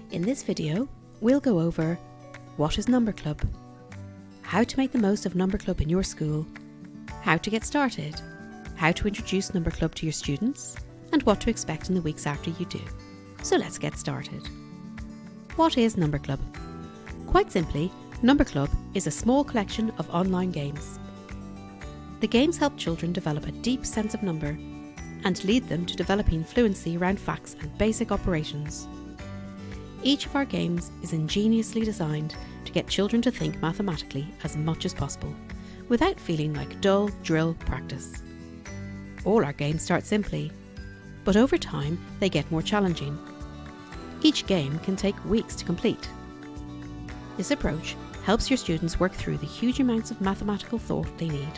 In this video, we'll go over what is NumberClub, how to make the most of NumberClub in your school, how to get started, how to introduce NumberClub to your students, and what to expect in the weeks after you do. So let's get started. What is NumberClub? Quite simply, NumberClub is a small collection of online games. The games help children develop a deep sense of number and lead them to developing fluency around facts and basic operations. Each of our games is ingeniously designed to get children to think mathematically as much as possible, without feeling like dull drill practice. All our games start simply, but over time they get more challenging. Each game can take weeks to complete. This approach helps your students work through the huge amounts of mathematical thought they need.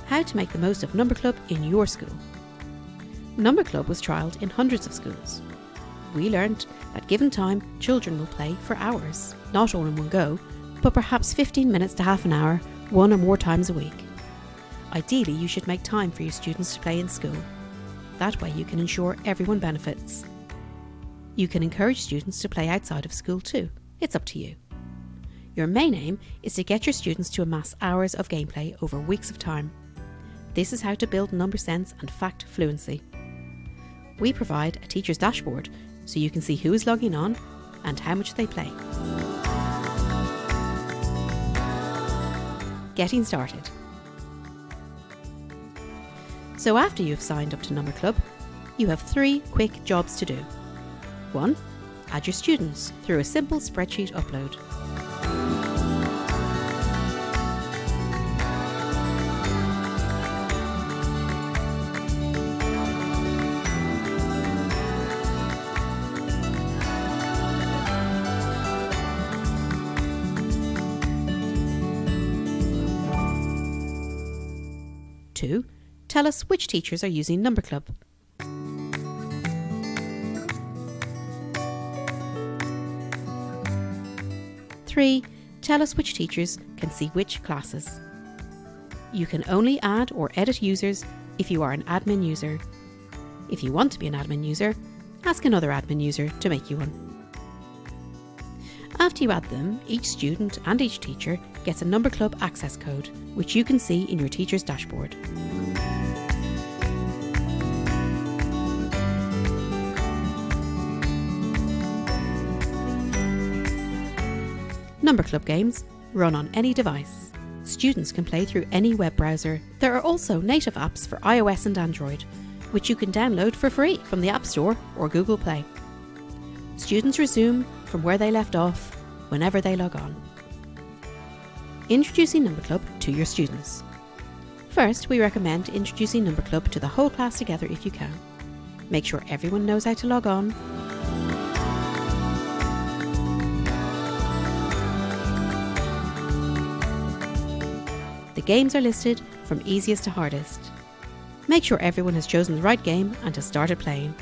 How to make the most of NumberClub in your school. NumberClub was trialled in hundreds of schools. We learned that given time, children will play for hours, not all in one go, but perhaps 15 minutes to half an hour, one or more times a week. Ideally, you should make time for your students to play in school. That way you can ensure everyone benefits. You can encourage students to play outside of school too. It's up to you. Your main aim is to get your students to amass hours of gameplay over weeks of time. This is how to build number sense and fact fluency. We provide a teacher's dashboard so you can see who is logging on and how much they play. Getting started. So after you've signed up to NumberClub, you have 3 quick jobs to do. 1. Add your students through a simple spreadsheet upload. 2. Tell us which teachers are using NumberClub. 3. Tell us which teachers can see which classes. You can only add or edit users if you are an admin user. If you want to be an admin user, ask another admin user to make you one. After you add them, each student and each teacher gets a NumberClub access code, which you can see in your teacher's dashboard. NumberClub games run on any device. Students can play through any web browser. There are also native apps for iOS and Android, which you can download for free from the App Store or Google Play. Students resume from where they left off whenever they log on. Introducing NumberClub to your students. First, we recommend introducing NumberClub to the whole class together if you can. Make sure everyone knows how to log on. The games are listed from easiest to hardest. Make sure everyone has chosen the right game and has started playing.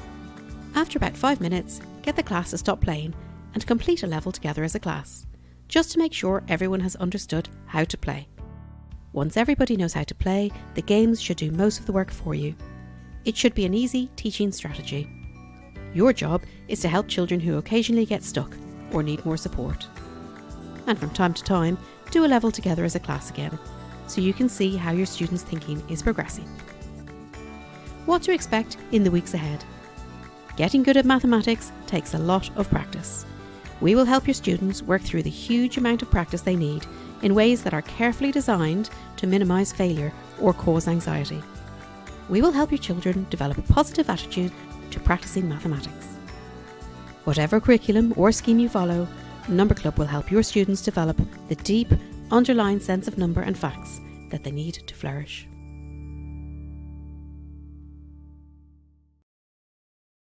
After about 5 minutes, get the class to stop playing and complete a level together as a class, just to make sure everyone has understood how to play. Once everybody knows how to play, the games should do most of the work for you. It should be an easy teaching strategy. Your job is to help children who occasionally get stuck or need more support. And from time to time, do a level together as a class again, so you can see how your students' thinking is progressing. What to expect in the weeks ahead. Getting good at mathematics takes a lot of practice. We will help your students work through the huge amount of practice they need in ways that are carefully designed to minimise failure or cause anxiety. We will help your children develop a positive attitude to practicing mathematics. Whatever curriculum or scheme you follow, NumberClub will help your students develop the deep, underlying sense of number and facts that they need to flourish.